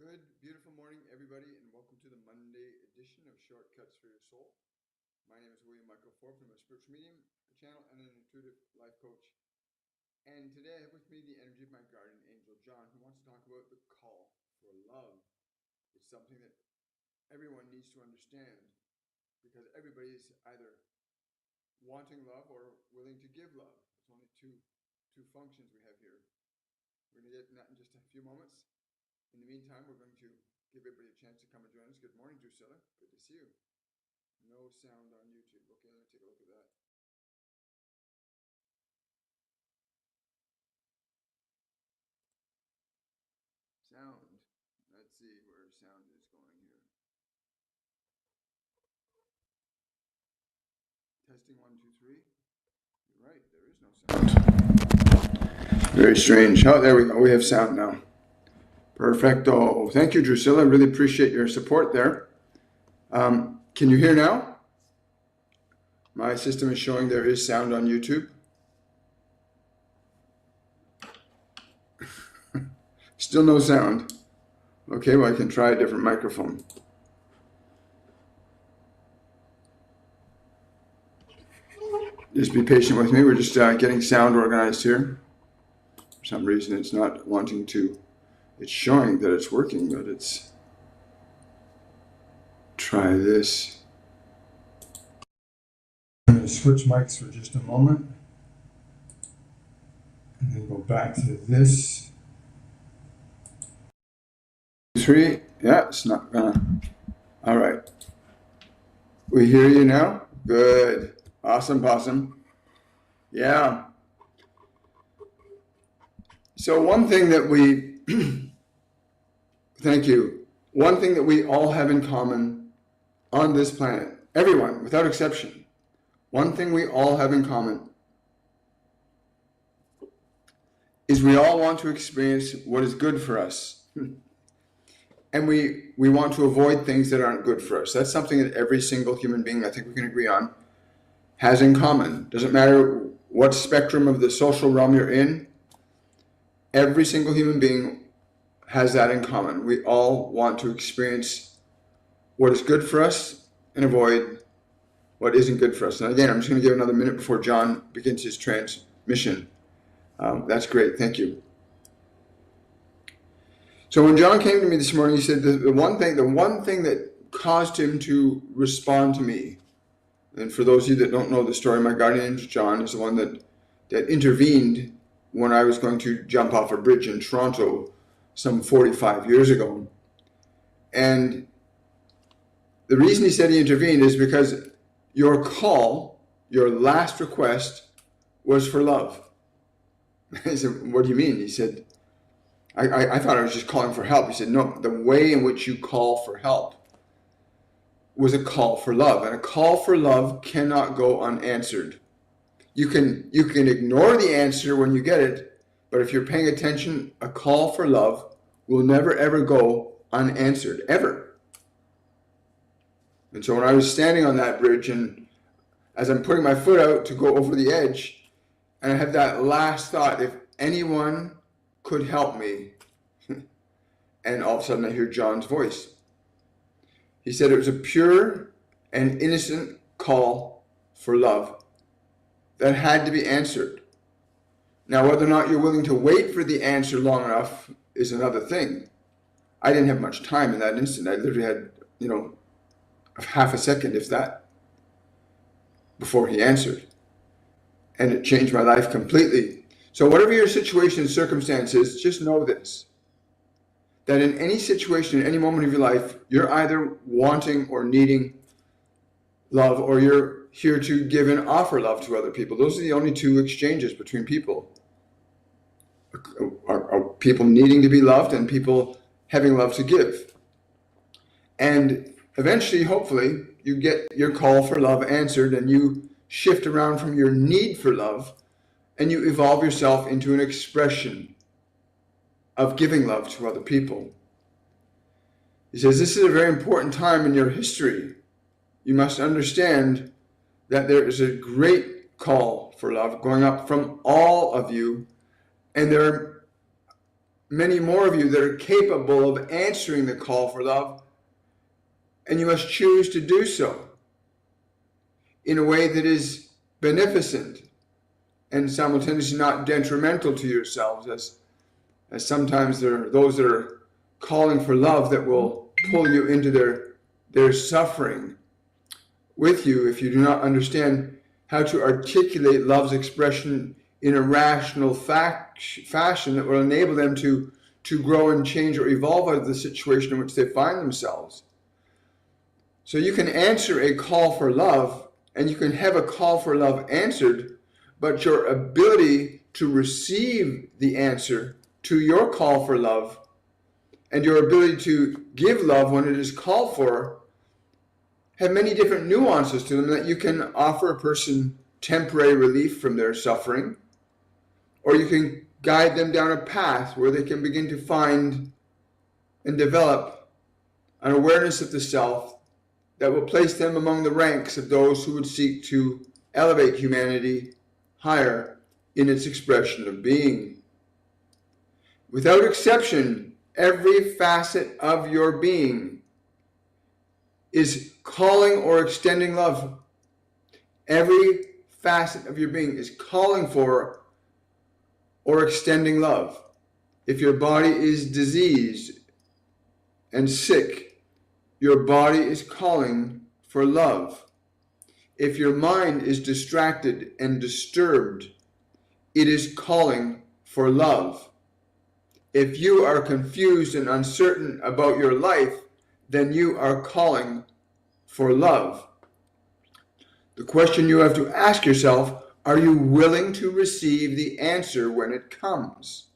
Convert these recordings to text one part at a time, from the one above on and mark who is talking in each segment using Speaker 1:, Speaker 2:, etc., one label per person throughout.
Speaker 1: Good, beautiful morning, everybody, and welcome to the Monday edition of Shortcuts for Your Soul. My name is William Michael Forbes. I'm a spiritual medium, a channel, and an intuitive life coach. And today I have with me the energy of my guardian angel, John, who wants to talk about the call for love. It's something that everyone needs to understand because everybody is either wanting love or willing to give love. There's only two functions we have here. We're going to get in that in just a few moments. In the meantime, we're going to give everybody a chance to come and join us. Good morning, Drusilla. Good to see you. No sound on YouTube. Okay, let me take a look at that. Sound. Let's see where sound is going here. Testing 1, 2, 3. You're right, there is no sound. Very strange. Oh, there we go. We have sound now. Perfecto. Thank you, Drusilla. I really appreciate your support there. Can you hear now? My system is showing there is sound on YouTube. Still no sound. Okay, well, I can try a different microphone. Just be patient with me. We're just getting sound organized here. For some reason, it's not wanting to. It's showing that it's working, but it's... Try this. I'm going to switch mics for just a moment. And then go back to this. 3. Yeah, it's not gonna. All right. We hear you now? Good. Awesome, possum. Yeah. So one thing that we, thank you. One thing that we all have in common on this planet, everyone, without exception, one thing we all have in common is we all want to experience what is good for us. And we want to avoid things that aren't good for us. That's something that every single human being, I think we can agree on, has in common. Doesn't matter what spectrum of the social realm you're in, every single human being has that in common. We all want to experience what is good for us and avoid what isn't good for us. And again, I'm just going to give another minute before John begins his transmission. That's great. Thank you. So when John came to me this morning, he said the one thing that caused him to respond to me, and for those of you that don't know the story, my guardian angel John is the one that intervened when I was going to jump off a bridge in Toronto some 45 years ago. And the reason he said he intervened is because your call, your last request, was for love. I said, what do you mean? He said, I thought I was just calling for help. He said, no, the way in which you call for help was a call for love. And a call for love cannot go unanswered. You can ignore the answer when you get it, but if you're paying attention, a call for love will never, ever go unanswered, ever. And so when I was standing on that bridge, and as I'm putting my foot out to go over the edge, and I have that last thought, if anyone could help me, and all of a sudden I hear John's voice. He said it was a pure and innocent call for love that had to be answered. Now, whether or not you're willing to wait for the answer long enough is another thing. I didn't have much time in that instant. I literally had, half a second, if that, before he answered. And it changed my life completely. So whatever your situation and circumstances, just know this, that in any situation, in any moment of your life, you're either wanting or needing love, or you're here to give and offer love to other people. Those are the only two exchanges between people. Are people needing to be loved and people having love to give. And eventually, hopefully, you get your call for love answered and you shift around from your need for love and you evolve yourself into an expression of giving love to other people. He says, this is a very important time in your history. You must understand that there is a great call for love going up from all of you, and there are many more of you that are capable of answering the call for love, and you must choose to do so in a way that is beneficent and simultaneously not detrimental to yourselves, as sometimes there are those that are calling for love that will pull you into their suffering with you if you do not understand how to articulate love's expression in a rational fashion that will enable them to grow and change or evolve out of the situation in which they find themselves. So you can answer a call for love, and you can have a call for love answered, but your ability to receive the answer to your call for love and your ability to give love when it is called for have many different nuances to them, that you can offer a person temporary relief from their suffering, or you can guide them down a path where they can begin to find and develop an awareness of the self that will place them among the ranks of those who would seek to elevate humanity higher in its expression of being. Without exception, every facet of your being is calling or extending love. Every facet of your being is calling for or extending love. If your body is diseased and sick, your body is calling for love. If your mind is distracted and disturbed, it is calling for love. If you are confused and uncertain about your life, then you are calling for love. The question you have to ask yourself, are you willing to receive the answer when it comes?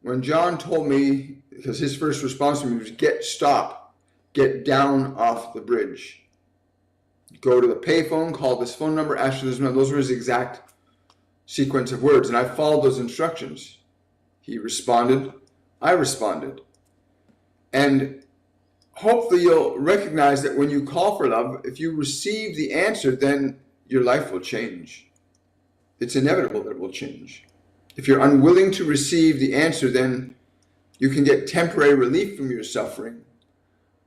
Speaker 1: When John told me, because his first response to me was, get down off the bridge. Go to the payphone, call this phone number, ask for this number. Those were his exact sequence of words, and I followed those instructions. He responded, I responded. And hopefully you'll recognize that when you call for love, if you receive the answer, then your life will change. It's inevitable that it will change. If you're unwilling to receive the answer, then you can get temporary relief from your suffering,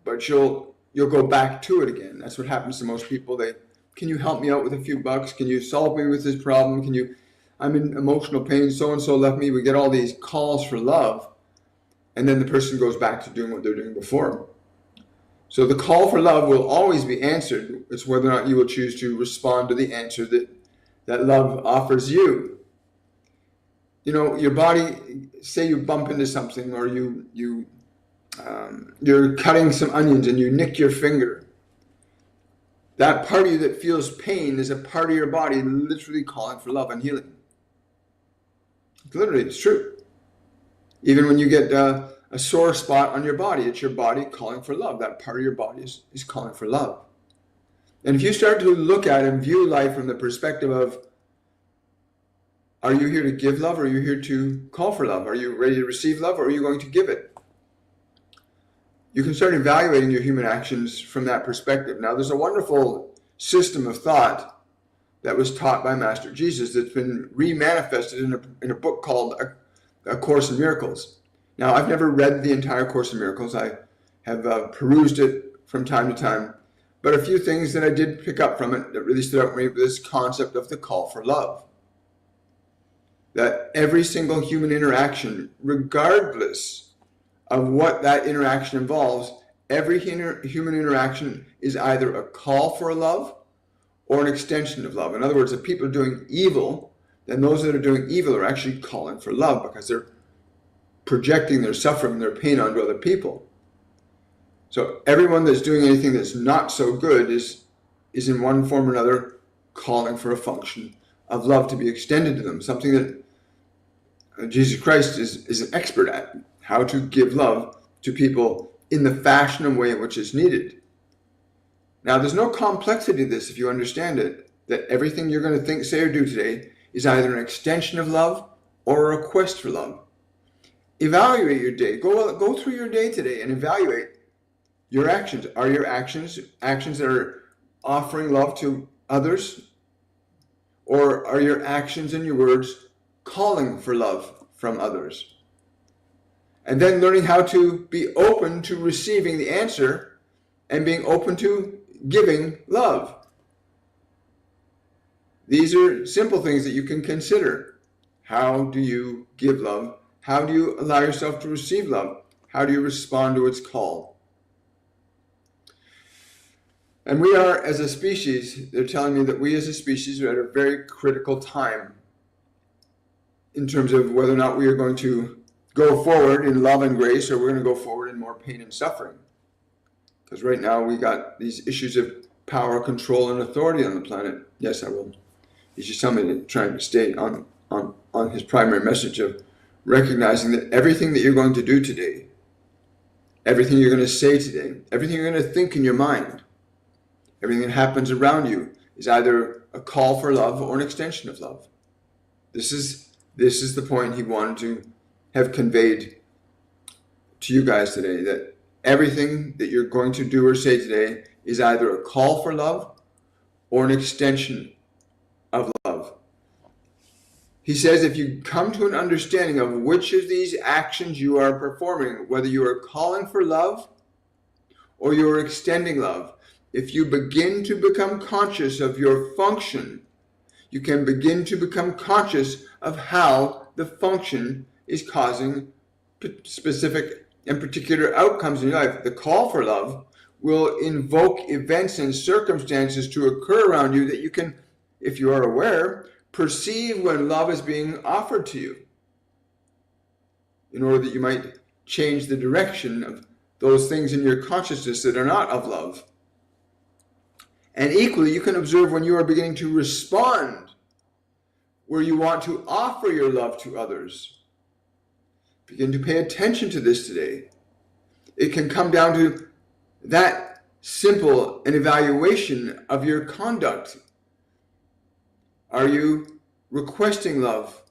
Speaker 1: but you'll go back to it again. That's what happens to most people. Can you help me out with a few bucks? Can you solve me with this problem? I'm in emotional pain, so-and-so left me. We get all these calls for love, and then the person goes back to doing what they're doing before. So the call for love will always be answered. It's whether or not you will choose to respond to the answer that love offers you. You know, your body, say you bump into something, or you're cutting some onions and you nick your finger. That part of you that feels pain is a part of your body literally calling for love and healing. Literally, it's true. Even when you get a sore spot on your body, it's your body calling for love. That part of your body is calling for love. And if you start to look at and view life from the perspective of, are you here to give love, or are you here to call for love? Are you ready to receive love, or are you going to give it? You can start evaluating your human actions from that perspective. Now, there's a wonderful system of thought that was taught by Master Jesus that's been remanifested in a book called A Course in Miracles. Now, I've never read the entire Course in Miracles. I have perused it from time to time. But a few things that I did pick up from it that really stood out for me was this concept of the call for love. That every single human interaction, regardless of what that interaction involves, every human interaction is either a call for love or an extension of love. In other words, if people are doing evil, then those that are doing evil are actually calling for love, because they're projecting their suffering and their pain onto other people. So everyone that's doing anything that's not so good is in one form or another calling for a function of love to be extended to them, something that Jesus Christ is an expert at, how to give love to people in the fashion and way in which it's needed. Now, there's no complexity to this if you understand it, that everything you're going to think, say, or do today is either an extension of love or a request for love. Evaluate your day. Go through your day today and evaluate your actions. Are your actions that are offering love to others? Or are your actions and your words calling for love from others. And then learning how to be open to receiving the answer and being open to giving love. These are simple things that you can consider. How do you give love? How do you allow yourself to receive love? How do you respond to its call? And we are, as a species, they're telling me that we as a species are at a very critical time in terms of whether or not we are going to go forward in love and grace, or we're going to go forward in more pain and suffering. Because right now we got these issues of power, control, and authority on the planet. Yes, I will. He's just telling me to try and stay on his primary message of recognizing that everything that you're going to do today, everything you're going to say today, everything you're going to think in your mind, everything that happens around you is either a call for love or an extension of love. This is the point he wanted to have conveyed to you guys today, that everything that you're going to do or say today is either a call for love or an extension of love. He says if you come to an understanding of which of these actions you are performing, whether you are calling for love or you are extending love, if you begin to become conscious of your function, you can begin to become conscious of how the function is causing specific and particular outcomes in your life. The call for love will invoke events and circumstances to occur around you that you can, if you are aware, perceive when love is being offered to you, in order that you might change the direction of those things in your consciousness that are not of love. And equally, you can observe when you are beginning to respond, where you want to offer your love to others. Begin to pay attention to this today. It can come down to that simple an evaluation of your conduct. Are you requesting love?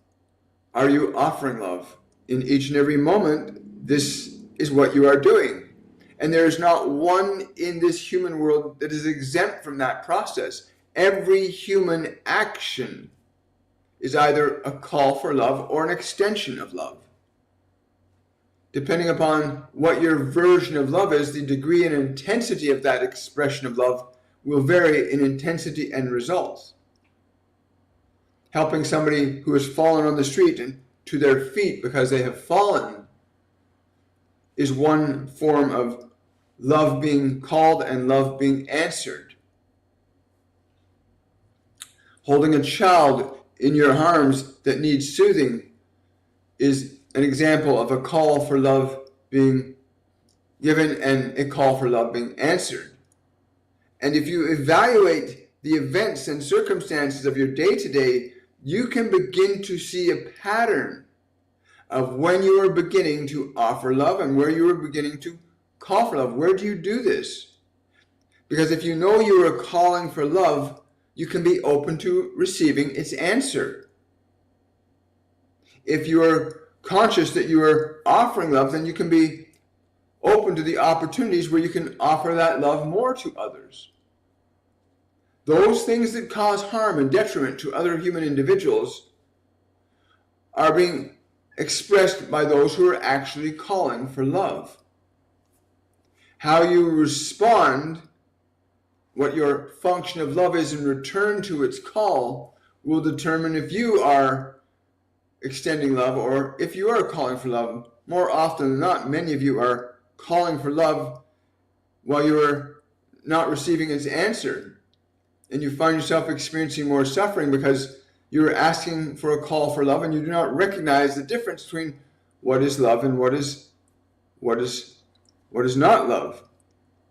Speaker 1: Are you offering love? In each and every moment, this is what you are doing. And there is not one in this human world that is exempt from that process. Every human action is either a call for love or an extension of love. Depending upon what your version of love is, the degree and intensity of that expression of love will vary in intensity and results. Helping somebody who has fallen on the street and to their feet because they have fallen is one form of love being called and love being answered. Holding a child in your arms that needs soothing is an example of a call for love being given and a call for love being answered. And if you evaluate the events and circumstances of your day-to-day, you can begin to see a pattern of when you are beginning to offer love and where you are beginning to call for love. Where do you do this? Because if you know you are calling for love, you can be open to receiving its answer. If you are conscious that you are offering love, then you can be open to the opportunities where you can offer that love more to others. Those things that cause harm and detriment to other human individuals are being expressed by those who are actually calling for love. How you respond, what your function of love is in return to its call, will determine if you are extending love or if you are calling for love. More often than not, many of you are calling for love while you are not receiving its answer. And you find yourself experiencing more suffering because you're asking for a call for love and you do not recognize the difference between what is love and what is not love.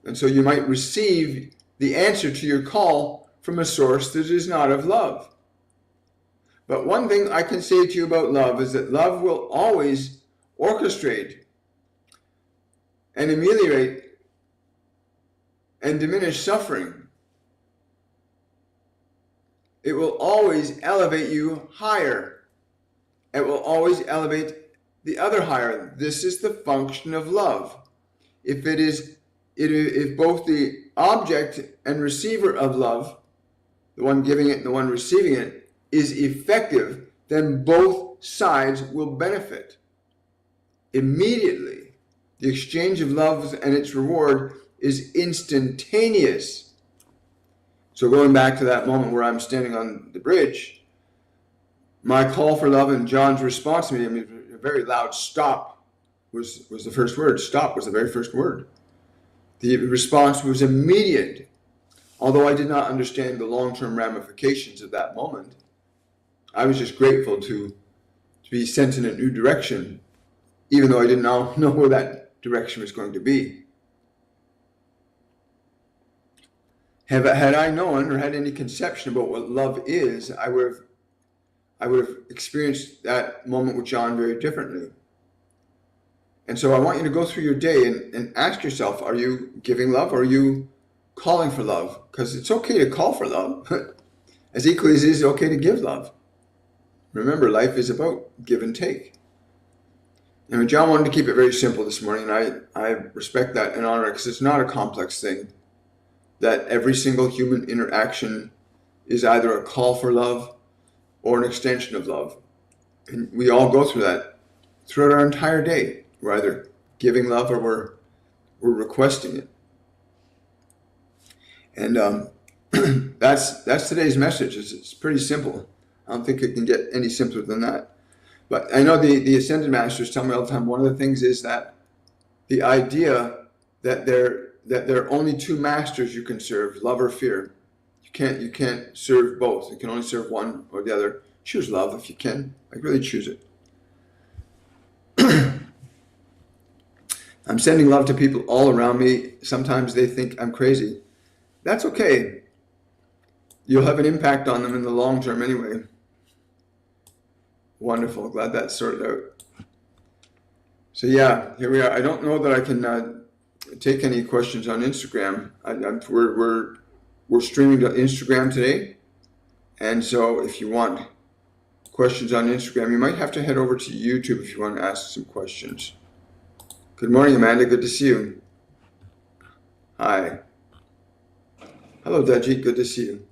Speaker 1: And so you might receive the answer to your call from a source that is not of love. But one thing I can say to you about love is that love will always orchestrate and ameliorate and diminish suffering. It will always elevate you higher. It will always elevate the other higher. This is the function of love. If both the object and receiver of love, the one giving it and the one receiving it, is effective, then both sides will benefit. Immediately, the exchange of love and its reward is instantaneous. So going back to that moment where I'm standing on the bridge, my call for love and John's response to me, I mean, a very loud stop was the first word. Stop was the very first word. The response was immediate. Although I did not understand the long-term ramifications of that moment, I was just grateful to be sent in a new direction, even though I didn't know where that direction was going to be. Had I known or had any conception about what love is, I would have experienced that moment with John very differently. And so I want you to go through your day and ask yourself, are you giving love or are you calling for love? Because it's okay to call for love, as equally as it is okay to give love. Remember, life is about give and take. And John wanted to keep it very simple this morning, and I respect that and honor it, because it's not a complex thing. That every single human interaction is either a call for love or an extension of love. And we all go through that throughout our entire day. We're either giving love or we're requesting it. And that's today's message. It's pretty simple. I don't think it can get any simpler than that. But I know the Ascended Masters tell me all the time, one of the things is that the idea that there are only two masters you can serve, love or fear. You can't serve both. You can only serve one or the other. Choose love if you can. Like, really choose it. I'm sending love to people all around me. Sometimes they think I'm crazy. That's okay. You'll have an impact on them in the long term anyway. Wonderful. Glad that's sorted out. So yeah, here we are. I don't know that I can take any questions on Instagram. We're streaming to Instagram today. And so if you want questions on Instagram, you might have to head over to YouTube if you want to ask some questions. Good morning, Amanda. Good to see you. Hi. Hello, Dajit. Good to see you.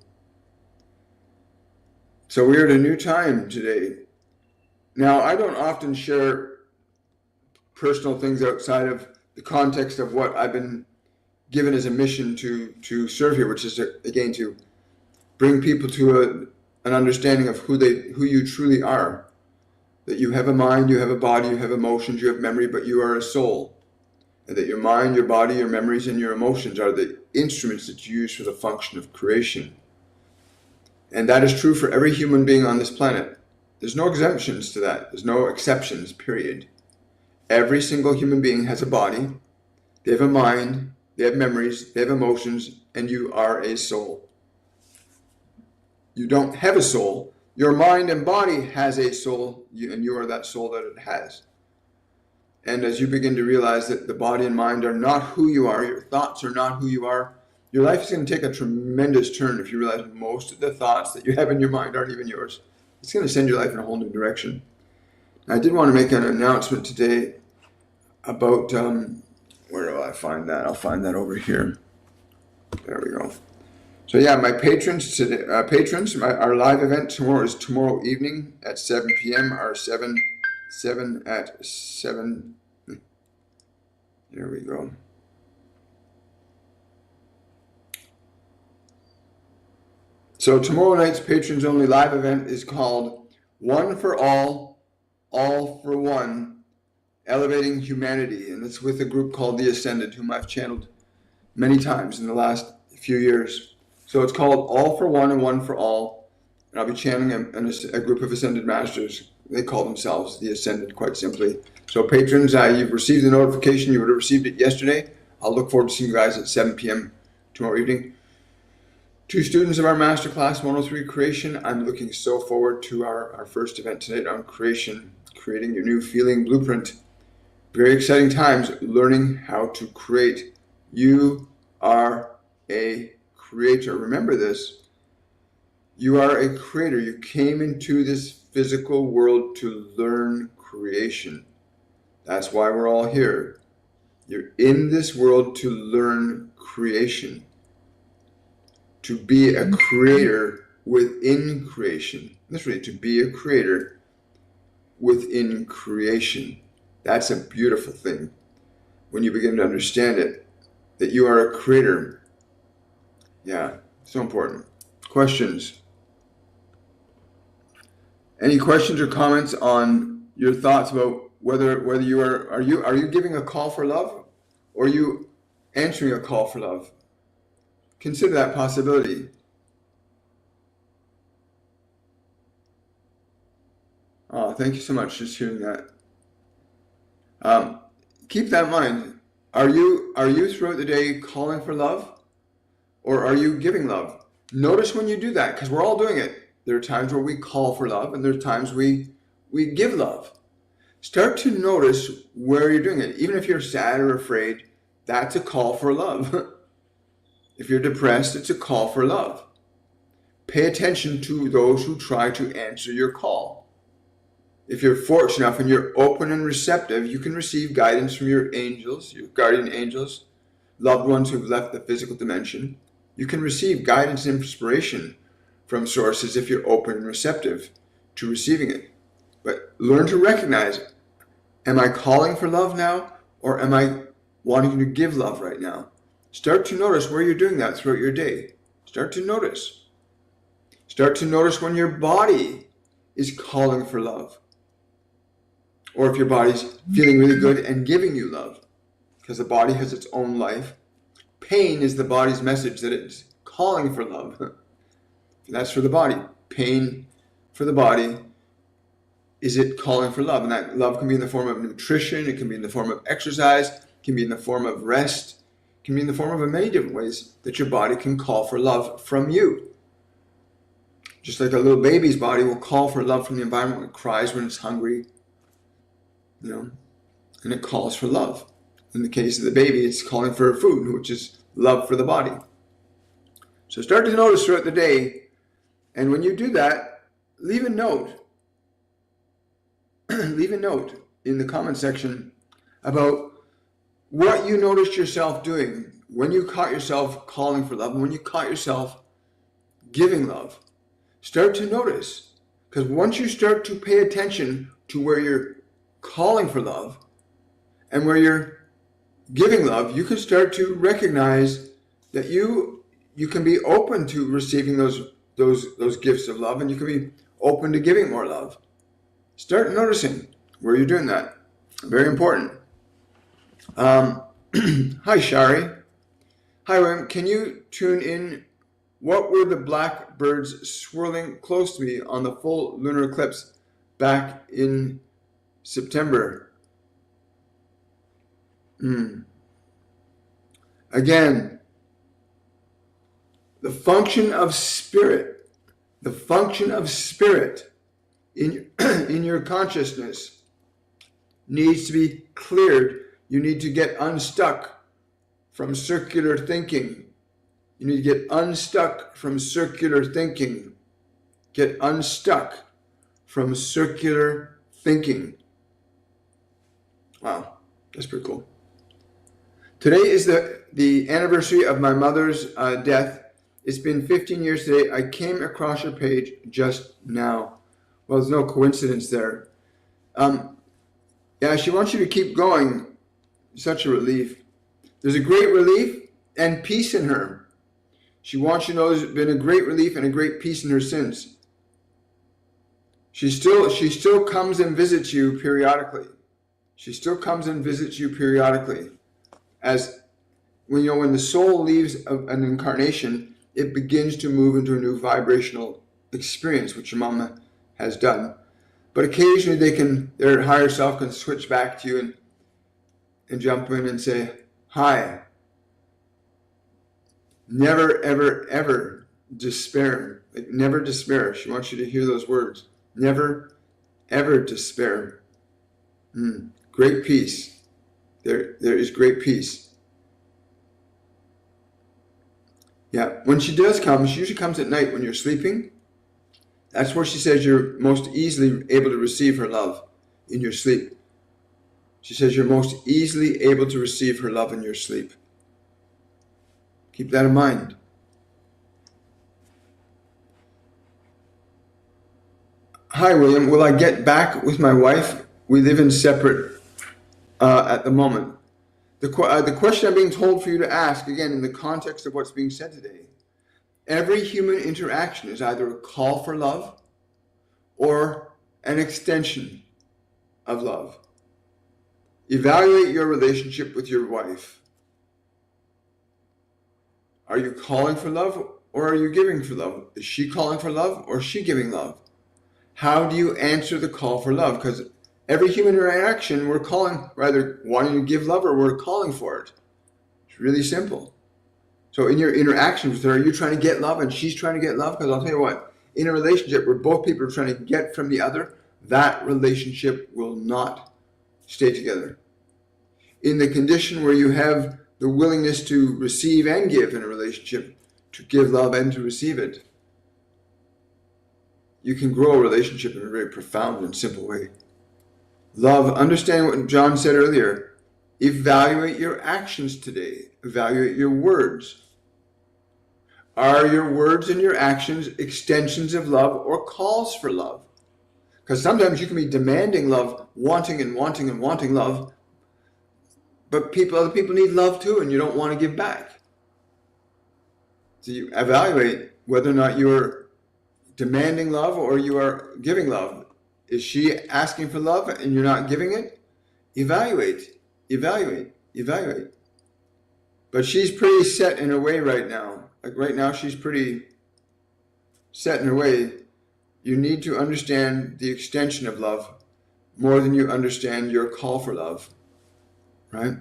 Speaker 1: So we're at a new time today. Now, I don't often share personal things outside of the context of what I've been given as a mission to serve here, which is, again, to bring people to an understanding of who you truly are. That you have a mind, you have a body, you have emotions, you have memory, but you are a soul. And that your mind, your body, your memories, and your emotions are the instruments that you use for the function of creation. And that is true for every human being on this planet. There's no exemptions to that. There's no exceptions, period. Every single human being has a body, they have a mind, they have memories, they have emotions, and you are a soul. You don't have a soul. Your mind and body has a soul, and you are that soul that it has. And as you begin to realize that the body and mind are not who you are, your thoughts are not who you are, your life is going to take a tremendous turn if you realize most of the thoughts that you have in your mind aren't even yours. It's going to send your life in a whole new direction. I did want to make an announcement today about, where do I find that? I'll find that over here. There we go. So yeah, my patrons today, our live event tomorrow is tomorrow evening at 7 p.m. Our 7 at 7. There we go. So tomorrow night's patrons only live event is called One for All for One, Elevating Humanity. And it's with a group called The Ascended, whom I've channeled many times in the last few years. So it's called All for One and One for All. And I'll be channeling a group of Ascended Masters. They call themselves The Ascended, quite simply. So patrons, you've received the notification. You would have received it yesterday. I'll look forward to seeing you guys at 7 p.m. tomorrow evening. 2 students of our Masterclass 103 Creation. I'm looking so forward to our first event tonight on creation, creating your new feeling blueprint. Very exciting times, learning how to create. You are a creator. Remember this. You are a creator. You came into this physical world to learn creation. That's why we're all here. You're in this world to learn creation. To be a creator within creation. Literally, to be a creator within creation. That's a beautiful thing when you begin to understand it, that you are a creator. Yeah, so important. Questions? Any questions or comments on your thoughts about whether you are you giving a call for love, or are you answering a call for love? Consider that possibility. Oh, thank you so much. Just hearing that. Keep that in mind. Are you throughout the day calling for love, or are you giving love? Notice when you do that, because we're all doing it. There are times where we call for love, and there are times we give love. Start to notice where you're doing it. Even if you're sad or afraid, that's a call for love. If you're depressed, it's a call for love. Pay attention to those who try to answer your call. If you're fortunate enough and you're open and receptive, you can receive guidance from your angels, your guardian angels, loved ones who've left the physical dimension. You can receive guidance and inspiration from sources if you're open and receptive to receiving it. But learn to recognize, am I calling for love now, or am I wanting to give love right now? Start to notice where you're doing that throughout your day. Start to notice. Start to notice when your body is calling for love, or if your body's feeling really good and giving you love, because the body has its own life. Pain is the body's message that it's calling for love. That's for the body. Pain for the body. Is it calling for love? And that love can be in the form of nutrition. It can be in the form of exercise. It can be in the form of rest. It can be in the form of many different ways that your body can call for love from you. Just like a little baby's body will call for love from the environment when it cries when it's hungry, and it calls for love. In the case of the baby, it's calling for food, which is love for the body. So start to notice throughout the day, and when you do that, leave a note. Leave a note in the comment section about what you noticed yourself doing when you caught yourself calling for love and when you caught yourself giving love. Start to notice, because once you start to pay attention to where you're calling for love and where you're giving love, you can start to recognize that you can be open to receiving those gifts of love, and you can be open to giving more love. Start noticing where you're doing that. Very important. Hi, Shari. Hi, William. Can you tune in? What were the black birds swirling close to me on the full lunar eclipse back in September? Again, the function of spirit in your consciousness needs to be cleared. You need to get unstuck from circular thinking. You need to get unstuck from circular thinking. Get unstuck from circular thinking. Wow, that's pretty cool. Today is the anniversary of my mother's death. It's been 15 years today. I came across your page just now. Well, there's no coincidence there. Yeah, she wants you to keep going. Such a relief. There's a great relief and peace in her. She wants you to know there's been a great relief and a great peace in her since. She still comes and visits you periodically. She still comes and visits you periodically. As when the soul leaves an incarnation, it begins to move into a new vibrational experience, which your mama has done. But occasionally their higher self can switch back to you and jump in and say, hi. Never, ever, ever despair. Like, never despair. She wants you to hear those words. Never, ever despair. Great peace. There is great peace. Yeah, when she does come, she usually comes at night when you're sleeping. That's where she says you're most easily able to receive her love, in your sleep. She says you're most easily able to receive her love in your sleep. Keep that in mind. Hi, William. Will I get back with my wife? We live in separate at the moment. The question I'm being told for you to ask, again, in the context of what's being said today, every human interaction is either a call for love or an extension of love. Evaluate your relationship with your wife. Are you calling for love or are you giving for love? Is she calling for love or is she giving love? How do you answer the call for love? Because every human interaction, we're calling, rather wanting to give love or we're calling for it. It's really simple. So in your interaction with her, are you trying to get love and she's trying to get love? Because I'll tell you what, in a relationship where both people are trying to get from the other, that relationship will not stay together. In the condition where you have the willingness to receive and give in a relationship, to give love and to receive it, you can grow a relationship in a very profound and simple way. Love, understand what John said earlier. Evaluate your actions today. Evaluate your words. Are your words and your actions extensions of love or calls for love? Because sometimes you can be demanding love, wanting and wanting and wanting love, but other people need love too, and you don't want to give back. So you evaluate whether or not you're demanding love or you are giving love. Is she asking for love and you're not giving it? Evaluate. But she's pretty set in her way right now. Like right now, she's pretty set in her way. You need to understand the extension of love more than you understand your call for love, right?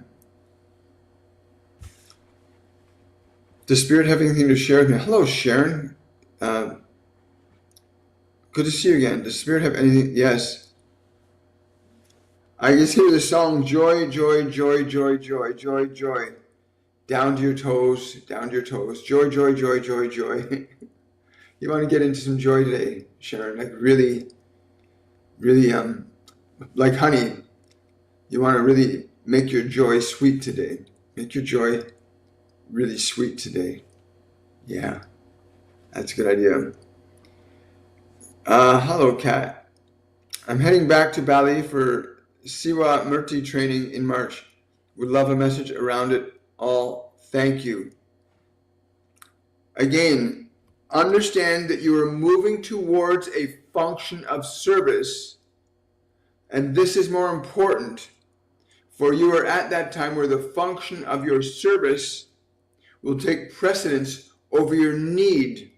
Speaker 1: Does Spirit have anything to share with me? Hello, Sharon. Good to see you again. Does Spirit have anything? Yes. I just hear the song, joy, joy, joy, joy, joy, joy, joy. Down to your toes, down to your toes. Joy, joy, joy, joy, joy. You want to get into some joy today, Sharon. Like really, really, like honey. You want to really make your joy sweet today. Make your joy really sweet today. Yeah, that's a good idea. Hello, Kat. I'm heading back to Bali for Siwa Murti training in March. Would love a message around it all. Thank you. Again, understand that you are moving towards a function of service, and this is more important, for you are at that time where the function of your service will take precedence over your need.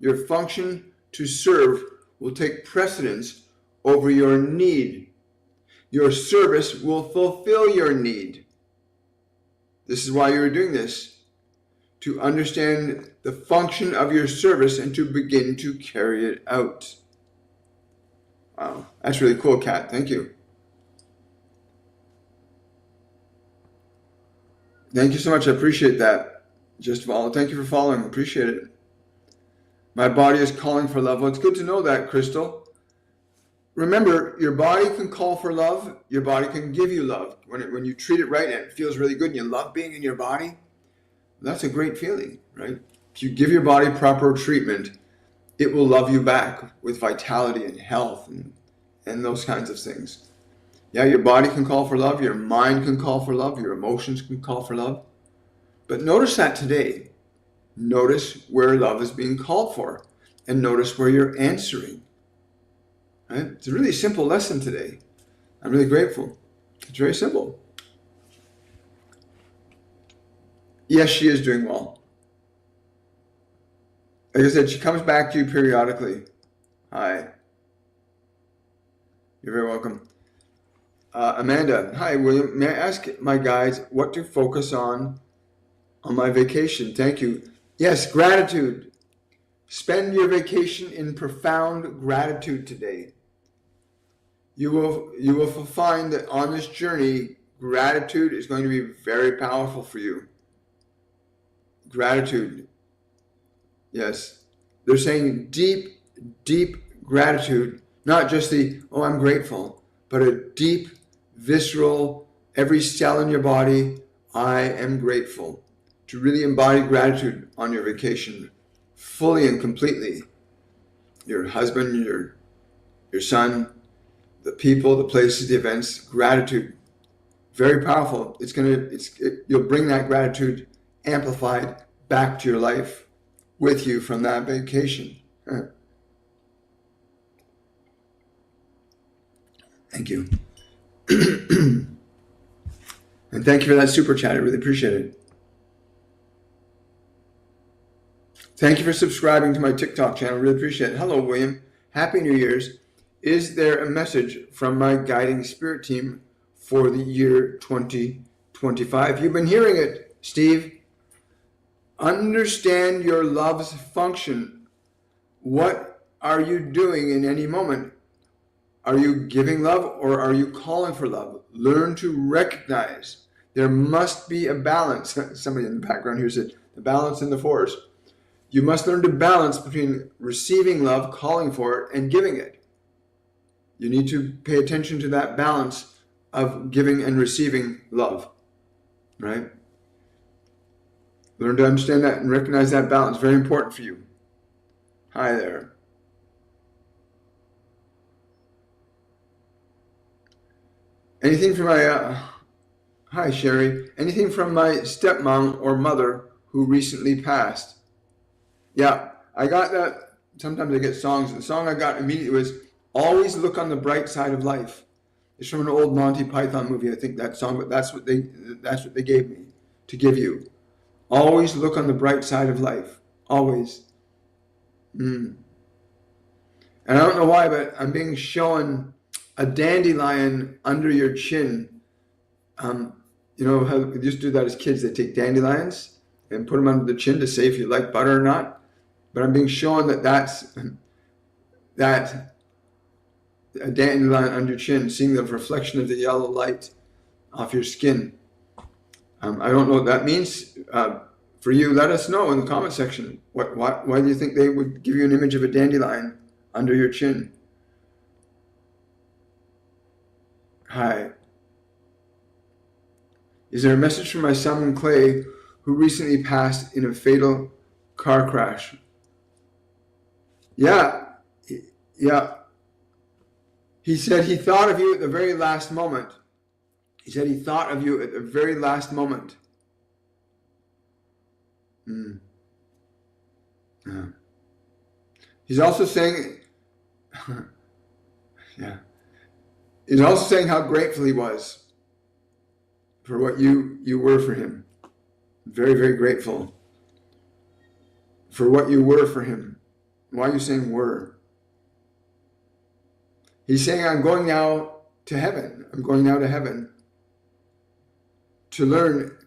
Speaker 1: Your function to serve will take precedence over your need. Your service will fulfill your need. This is why you're doing this, to understand the function of your service and to begin to carry it out. Wow, that's really cool, Kat. Thank you. Thank you so much. I appreciate that. Just follow. Thank you for following. Appreciate it. My body is calling for love. Well, it's good to know that, Crystal. Remember, your body can call for love. Your body can give you love. When you treat it right and it feels really good and you love being in your body, that's a great feeling, right? If you give your body proper treatment, it will love you back with vitality and health and those kinds of things. Yeah, your body can call for love. Your mind can call for love. Your emotions can call for love. But notice that today. Notice where love is being called for and notice where you're answering. Right? It's a really simple lesson today. I'm really grateful. It's very simple. Yes, she is doing well. Like I said, she comes back to you periodically. Hi. You're very welcome. Amanda, hi, William. May I ask my guides what to focus on my vacation? Thank you. Yes, gratitude. Spend your vacation in profound gratitude today. You will find that on this journey, gratitude is going to be very powerful for you. Gratitude. Yes. They're saying deep, deep gratitude, not just oh, I'm grateful, but a deep, visceral, every cell in your body, I am grateful. To really embody gratitude on your vacation, fully and completely. Your husband, your your son, the people, the places, the events, gratitude. Very powerful. You'll bring that gratitude amplified back to your life with you from that vacation. Thank you. And thank you for that super chat. I really appreciate it. Thank you for subscribing to my TikTok channel. Really appreciate it. Hello, William. Happy New Year's. Is there a message from my guiding spirit team for the year 2025? You've been hearing it, Steve. Understand your love's function. What are you doing in any moment? Are you giving love or are you calling for love? Learn to recognize there must be a balance. Somebody in the background here said the balance in the force. You must learn to balance between receiving love, calling for it, and giving it. You need to pay attention to that balance of giving and receiving love, right? Learn to understand that and recognize that balance. Very important for you. Hi there. Anything from my, hi Sherry. Anything from my stepmom or mother who recently passed? Yeah, I got that. Sometimes I get songs. The song I got immediately was "Always Look on the Bright Side of Life." It's from an old Monty Python movie. I think that song, but that's what they gave me to give you. Always look on the bright side of life. Always. And I don't know why, but I'm being shown a dandelion under your chin. You know how we used to do that as kids? They take dandelions and put them under the chin to say if you like butter or not. But I'm being shown that a dandelion under your chin, seeing the reflection of the yellow light off your skin. I don't know what that means for you. Let us know in the comment section. Why do you think they would give you an image of a dandelion under your chin? Hi. Is there a message from my son Clay, who recently passed in a fatal car crash? Yeah. He said he thought of you at the very last moment. He said he thought of you at the very last moment. Yeah. He's also saying, he's also saying how grateful he was for what you were for him. Very, very grateful for what you were for him. Why are you saying were? He's saying, I'm going now to heaven. I'm going now to heaven to learn.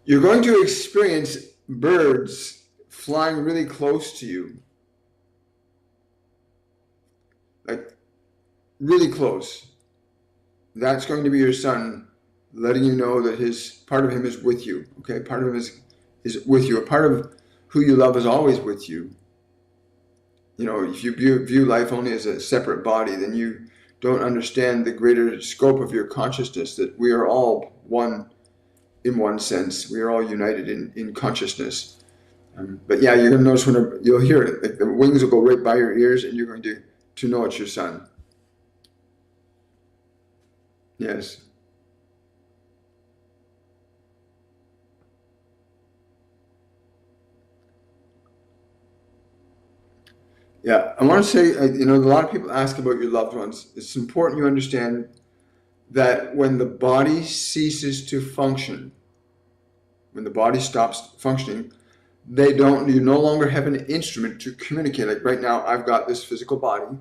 Speaker 1: You're going to experience birds flying really close to you. Like really close. That's going to be your son letting you know that part of him is with you. Okay, part of him is with you. A part of who you love is always with you. You know, if you view life only as a separate body, then you don't understand the greater scope of your consciousness, that we are all one in one sense. We are all united in consciousness. But yeah, you're going to notice you'll hear it. Like the wings will go right by your ears and you're going to know it's your son. Yes. Yeah, I want to say, a lot of people ask about your loved ones. It's important you understand that when the body ceases to function, when the body stops functioning, you no longer have an instrument to communicate. Like right now, I've got this physical body,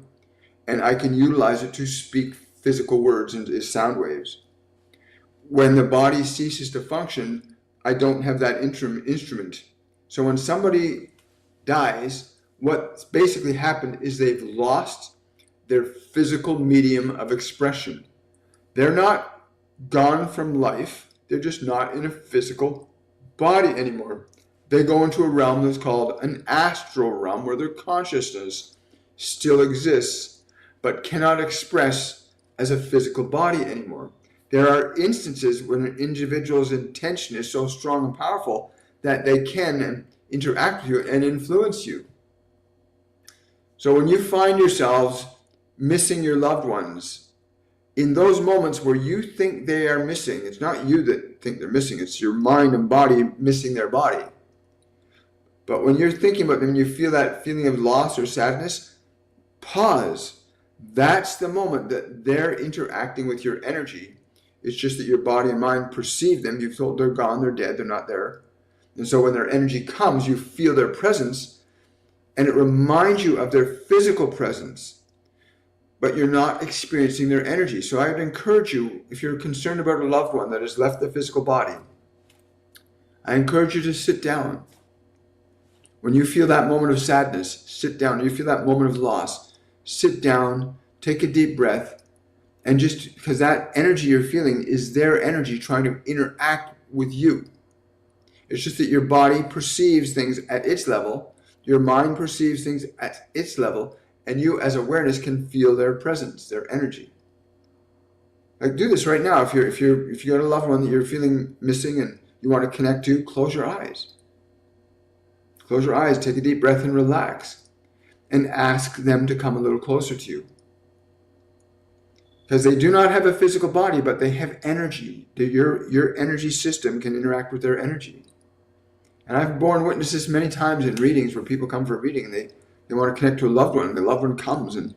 Speaker 1: and I can utilize it to speak physical words and sound waves. When the body ceases to function, I don't have that instrument. So when somebody dies, what's basically happened is they've lost their physical medium of expression. They're not gone from life. They're just not in a physical body anymore. They go into a realm that's called an astral realm, where their consciousness still exists, but cannot express as a physical body anymore. There are instances when an individual's intention is so strong and powerful that they can interact with you and influence you. So when you find yourselves missing your loved ones, in those moments where you think they are missing, it's not you that think they're missing, it's your mind and body missing their body. But when you're thinking about them and you feel that feeling of loss or sadness, pause. That's the moment that they're interacting with your energy. It's just that your body and mind perceive them. You've told they're gone, they're dead, they're not there. And so when their energy comes, you feel their presence, and it reminds you of their physical presence, but you're not experiencing their energy. So I would encourage you, if you're concerned about a loved one that has left the physical body, I encourage you to sit down. When you feel that moment of sadness, sit down. When you feel that moment of loss, sit down, take a deep breath, and just because that energy you're feeling is their energy trying to interact with you. It's just that your body perceives things at its level, your mind perceives things at its level, and you as awareness can feel their presence, their energy. Like, do this right now. If you got a loved one that you're feeling missing and you want to connect to, close your eyes. Close your eyes, take a deep breath and relax, and ask them to come a little closer to you. Because they do not have a physical body, but they have energy. Your energy system can interact with their energy. And I've borne witness this many times in readings where people come for a reading and they want to connect to a loved one, and the loved one comes and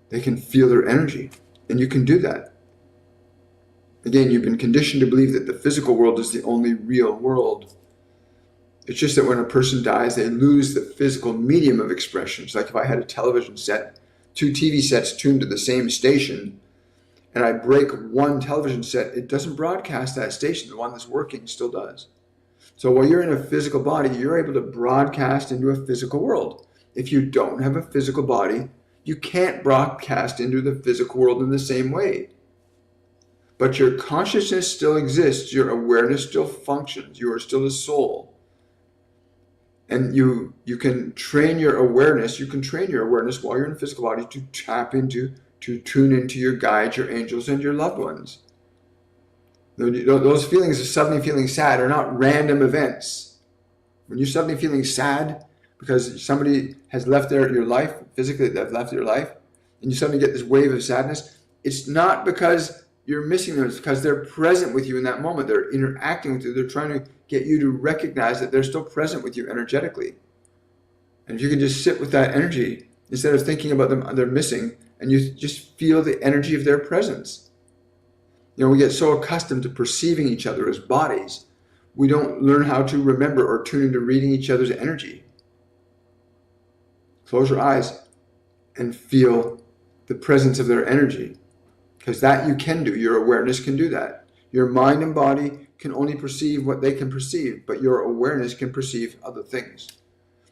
Speaker 1: they can feel their energy. And you can do that. Again, you've been conditioned to believe that the physical world is the only real world. It's just that when a person dies, they lose the physical medium of expression. It's like if I had a television set, 2 TV sets tuned to the same station, and I break one television set, it doesn't broadcast that station. The one that's working still does. So while you're in a physical body, you're able to broadcast into a physical world. If you don't have a physical body, you can't broadcast into the physical world in the same way. But your consciousness still exists. Your awareness still functions. You are still a soul. And you can train your awareness. You can train your awareness while you're in a physical body to to tune into your guides, your angels, and your loved ones. Those feelings of suddenly feeling sad are not random events. When you're suddenly feeling sad because somebody has left your life, physically they've left your life, and you suddenly get this wave of sadness, it's not because you're missing them. It's because they're present with you in that moment. They're interacting with you. They're trying to get you to recognize that they're still present with you energetically. And if you can just sit with that energy, instead of thinking about them, they're missing, and you just feel the energy of their presence. We get so accustomed to perceiving each other as bodies, we don't learn how to remember or tune into reading each other's energy. Close your eyes and feel the presence of their energy, because that you can do. Your awareness can do that. Your mind and body can only perceive what they can perceive, but your awareness can perceive other things.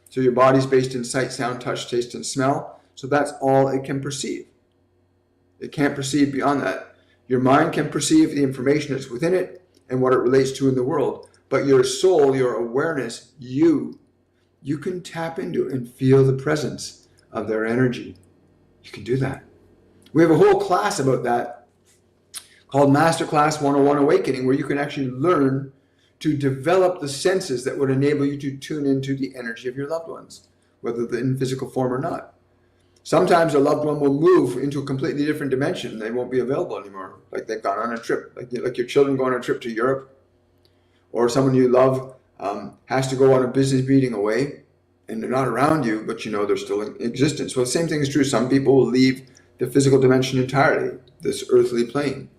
Speaker 1: So your body's based in sight, sound, touch, taste, and smell. So that's all it can perceive. It can't perceive beyond that. Your mind can perceive the information that's within it and what it relates to in the world. But your soul, your awareness, you can tap into and feel the presence of their energy. You can do that. We have a whole class about that called Masterclass 101 Awakening, where you can actually learn to develop the senses that would enable you to tune into the energy of your loved ones, whether they're in physical form or not. Sometimes a loved one will move into a completely different dimension. They won't be available anymore, like they've gone on a trip, like your children go on a trip to Europe, or someone you love has to go on a business meeting away, and they're not around you, but they're still in existence. Well, the same thing is true. Some people will leave the physical dimension entirely, this earthly plane,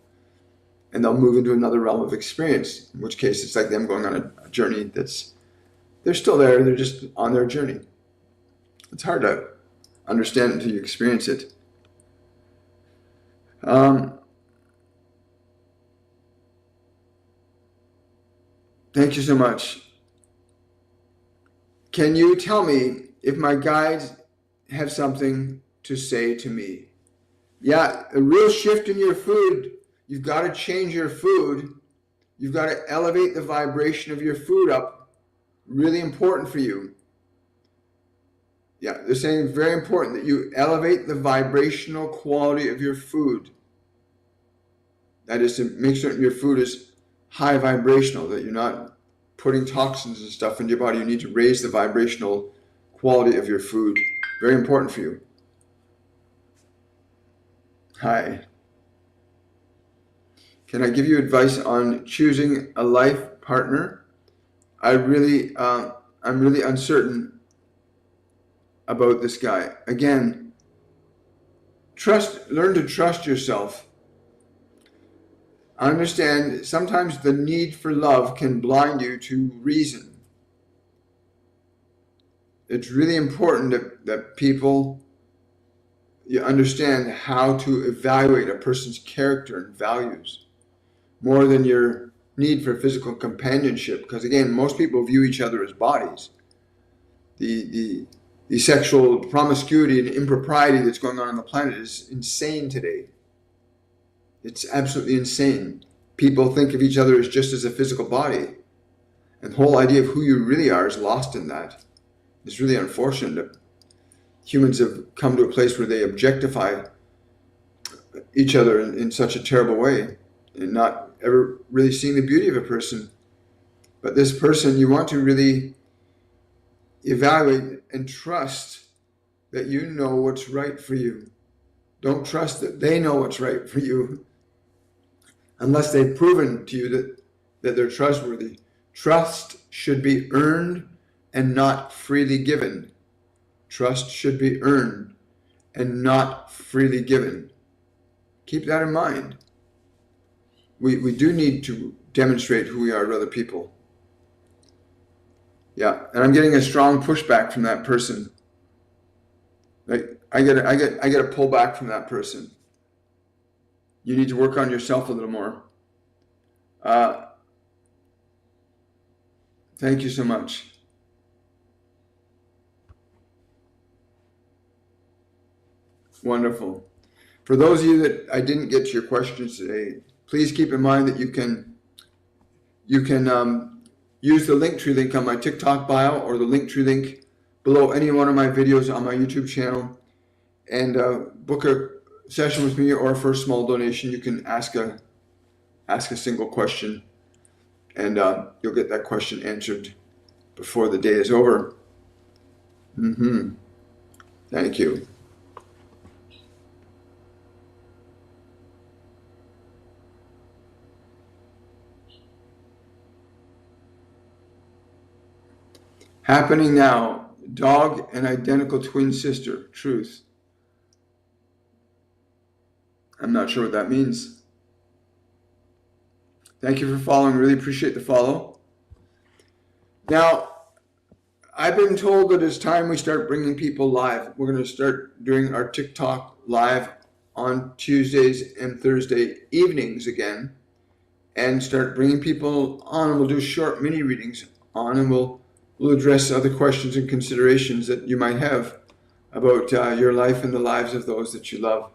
Speaker 1: and they'll move into another realm of experience, in which case it's like them going on a journey they're still there, they're just on their journey. It's hard to understand until you experience it. Thank you so much. Can you tell me if my guides have something to say to me? Yeah, a real shift in your food. You've got to change your food. You've got to elevate the vibration of your food up. Really important for you. Yeah, they're saying it's very important that you elevate the vibrational quality of your food. That is to make certain your food is high vibrational, that you're not putting toxins and stuff into your body. You need to raise the vibrational quality of your food. Very important for you. Hi. Can I give you advice on choosing a life partner? I'm really uncertain about this guy. Again, learn to trust yourself. Understand sometimes the need for love can blind you to reason. It's really important that you understand how to evaluate a person's character and values more than your need for physical companionship. Because again, most people view each other as bodies. The sexual promiscuity and impropriety that's going on the planet is insane today. It's absolutely insane. People think of each other as just as a physical body. And the whole idea of who you really are is lost in that. It's really unfortunate that humans have come to a place where they objectify each other in such a terrible way and not ever really seeing the beauty of a person. But this person, you want to really evaluate and trust that you know what's right for you. Don't trust that they know what's right for you unless they've proven to you that they're trustworthy. Trust should be earned and not freely given. Trust should be earned and not freely given. Keep that in mind. We do need to demonstrate who we are to other people. Yeah, and I'm getting a strong pushback from that person. Like I get a pullback from that person. You need to work on yourself a little more. Thank you so much. Wonderful. For those of you that I didn't get to your questions today, please keep in mind that you can use the Linktree link on my TikTok bio or the Linktree link below any one of my videos on my YouTube channel and book a session with me, or for a small donation, you can ask a single question and you'll get that question answered before the day is over. Thank you. Happening now, dog and identical twin sister, truth. I'm not sure what that means. Thank you for following. Really appreciate the follow. Now, I've been told that it's time we start bringing people live. We're going to start doing our TikTok live on Tuesdays and Thursday evenings again, and start bringing people on, and we'll do short mini readings on, and we'll address other questions and considerations that you might have about your life and the lives of those that you love.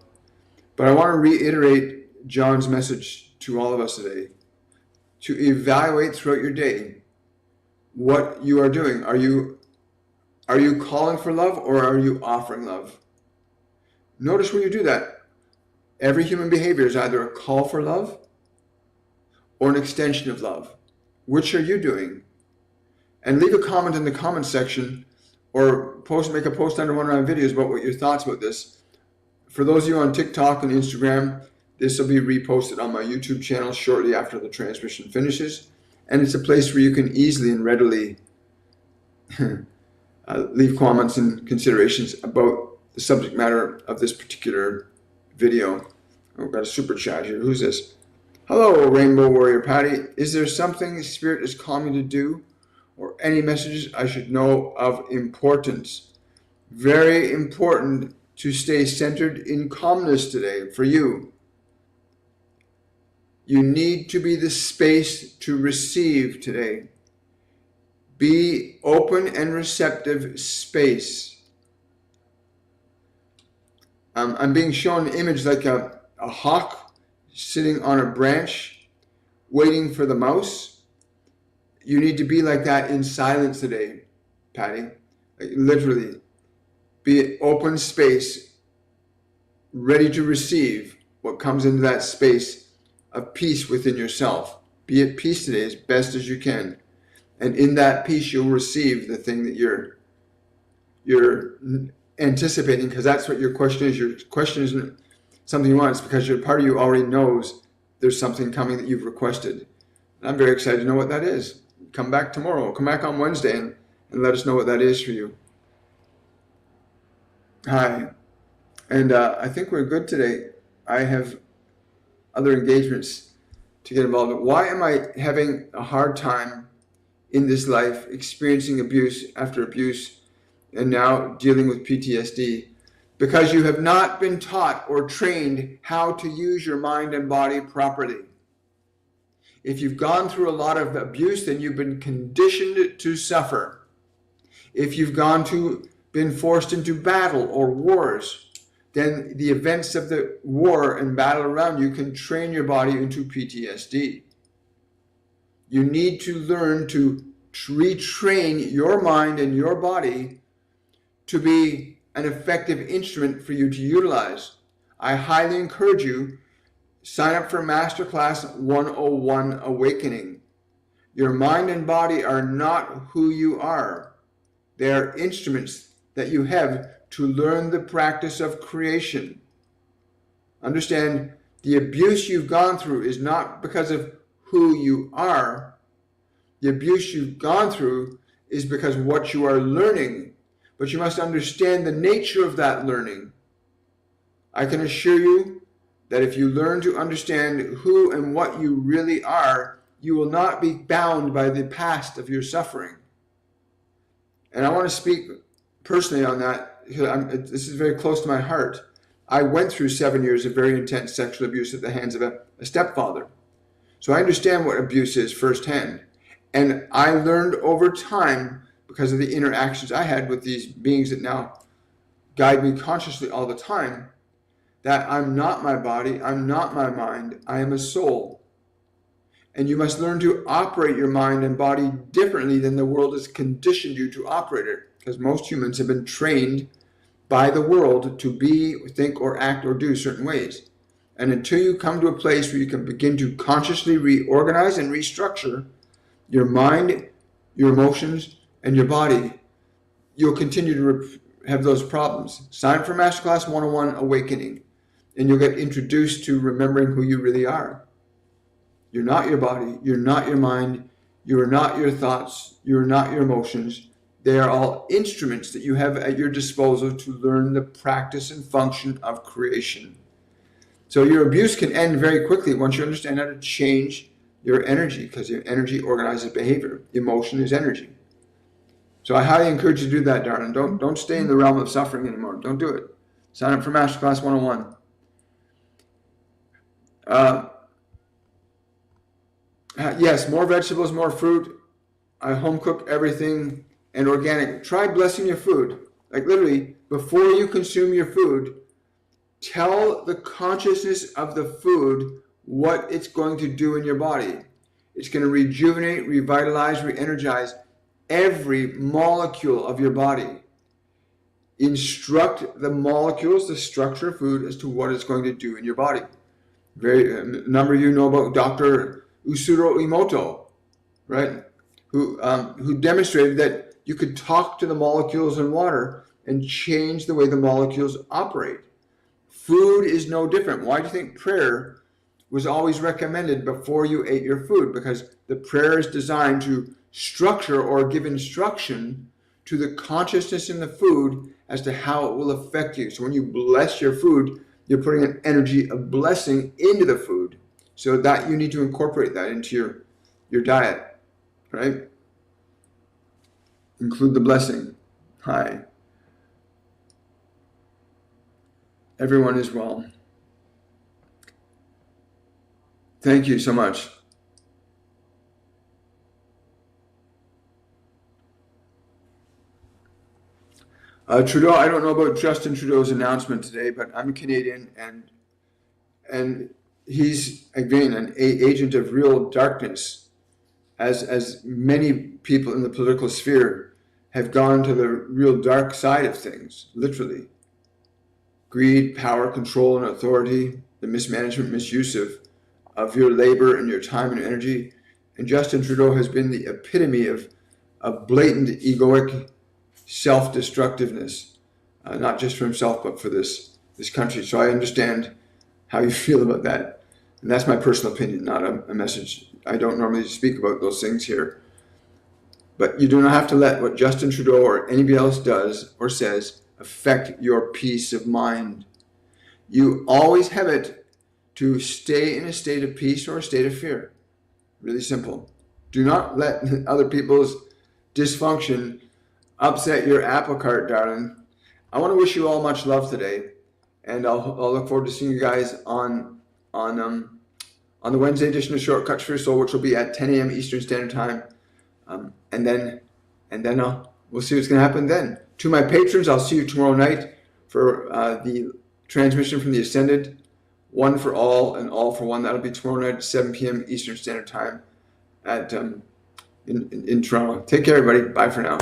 Speaker 1: But I want to reiterate John's message to all of us today, to evaluate throughout your day what you are doing. Are you calling for love, or are you offering love? Notice when you do that, every human behavior is either a call for love or an extension of love. Which are you doing? And leave a comment in the comment section, or make a post under one of my videos about what your thoughts about this. For those of you on TikTok and Instagram, this will be reposted on my YouTube channel shortly after the transmission finishes. And it's a place where you can easily and readily leave comments and considerations about the subject matter of this particular video. Oh, I've got a super chat here. Who's this? Hello, Rainbow Warrior Patty. Is there something Spirit is calling me to do, or any messages I should know of importance? Very important to stay centered in calmness today for you. You need to be the space to receive today. Be open and receptive space. I'm being shown an image like a hawk sitting on a branch waiting for the mouse. You need to be like that in silence today, Patty. Like, literally. Be open space, ready to receive what comes into that space of peace within yourself. Be at peace today as best as you can. And in that peace, you'll receive the thing that you're anticipating, because that's what your question is. Your question isn't something you want. It's because part of you already knows there's something coming that you've requested. And I'm very excited to know what that is. Come back tomorrow. Come back on Wednesday and let us know what that is for you. Hi. And I think we're good today. I have other engagements to get involved in. Why am I having a hard time in this life, experiencing abuse after abuse, and now dealing with PTSD? Because you have not been taught or trained how to use your mind and body properly. If you've gone through a lot of abuse, then you've been conditioned to suffer. If you've been forced into battle or wars, then the events of the war and battle around you can train your body into PTSD. You need to learn to retrain your mind and your body to be an effective instrument for you to utilize. I highly encourage you, sign up for Masterclass 101 Awakening. Your mind and body are not who you are. They are instruments that you have to learn the practice of creation. Understand, the abuse you've gone through is not because of who you are. The abuse you've gone through is because of what you are learning. But you must understand the nature of that learning. I can assure you that if you learn to understand who and what you really are, you will not be bound by the past of your suffering. And I want to speak personally on that, because this is very close to my heart. I went through 7 years of very intense sexual abuse at the hands of a stepfather. So I understand what abuse is firsthand. And I learned over time, because of the interactions I had with these beings that now guide me consciously all the time, that I'm not my body, I'm not my mind, I am a soul. And you must learn to operate your mind and body differently than the world has conditioned you to operate it. Because most humans have been trained by the world to be, think, or act, or do certain ways. And until you come to a place where you can begin to consciously reorganize and restructure your mind, your emotions, and your body, you'll continue to have those problems. Sign up for Masterclass 101 Awakening, and you'll get introduced to remembering who you really are. You're not your body, you're not your mind, you are not your thoughts, you are not your emotions. They are all instruments that you have at your disposal to learn the practice and function of creation. So your abuse can end very quickly once you understand how to change your energy, because your energy organizes behavior. Emotion is energy. So I highly encourage you to do that, darling. Don't stay in the realm of suffering anymore. Don't do it. Sign up for Masterclass 101. Yes, more vegetables, more fruit. I home cook everything and organic. Try blessing your food. Like literally, before you consume your food, tell the consciousness of the food what it's going to do in your body. It's going to rejuvenate, revitalize, re-energize every molecule of your body. Instruct the molecules, the structure of food, as to what it's going to do in your body. A number of you know about Dr. Usuro Emoto, right? Who demonstrated that you could talk to the molecules in water and change the way the molecules operate. Food is no different. Why do you think prayer was always recommended before you ate your food? Because the prayer is designed to structure or give instruction to the consciousness in the food as to how it will affect you. So when you bless your food, you're putting an energy of blessing into the food. So that you need to incorporate that into your diet, right? Include the blessing. Hi. Everyone is well. Thank you so much. Trudeau, I don't know about Justin Trudeau's announcement today, but I'm Canadian, and he's, again, an agent of real darkness, as many people in the political sphere have gone to the real dark side of things, literally. Greed, power, control, and authority, the mismanagement, misuse of your labor and your time and energy. And Justin Trudeau has been the epitome of blatant egoic self-destructiveness, not just for himself, but for this country. So I understand how you feel about that. And that's my personal opinion, not a message. I don't normally speak about those things here. But you do not have to let what Justin Trudeau or anybody else does or says affect your peace of mind. You always have it to stay in a state of peace or a state of fear. Really simple. Do not let other people's dysfunction upset your apple cart, darling. I want to wish you all much love today, and I'll look forward to seeing you guys on the Wednesday edition of Shortcuts for Your Soul, which will be at 10 a.m. Eastern Standard Time, and then we'll see what's going to happen then. To my patrons, I'll see you tomorrow night for the transmission from the Ascended, One for All and All for One. That'll be tomorrow night at 7 p.m. Eastern Standard Time at in Toronto. Take care, everybody. Bye for now.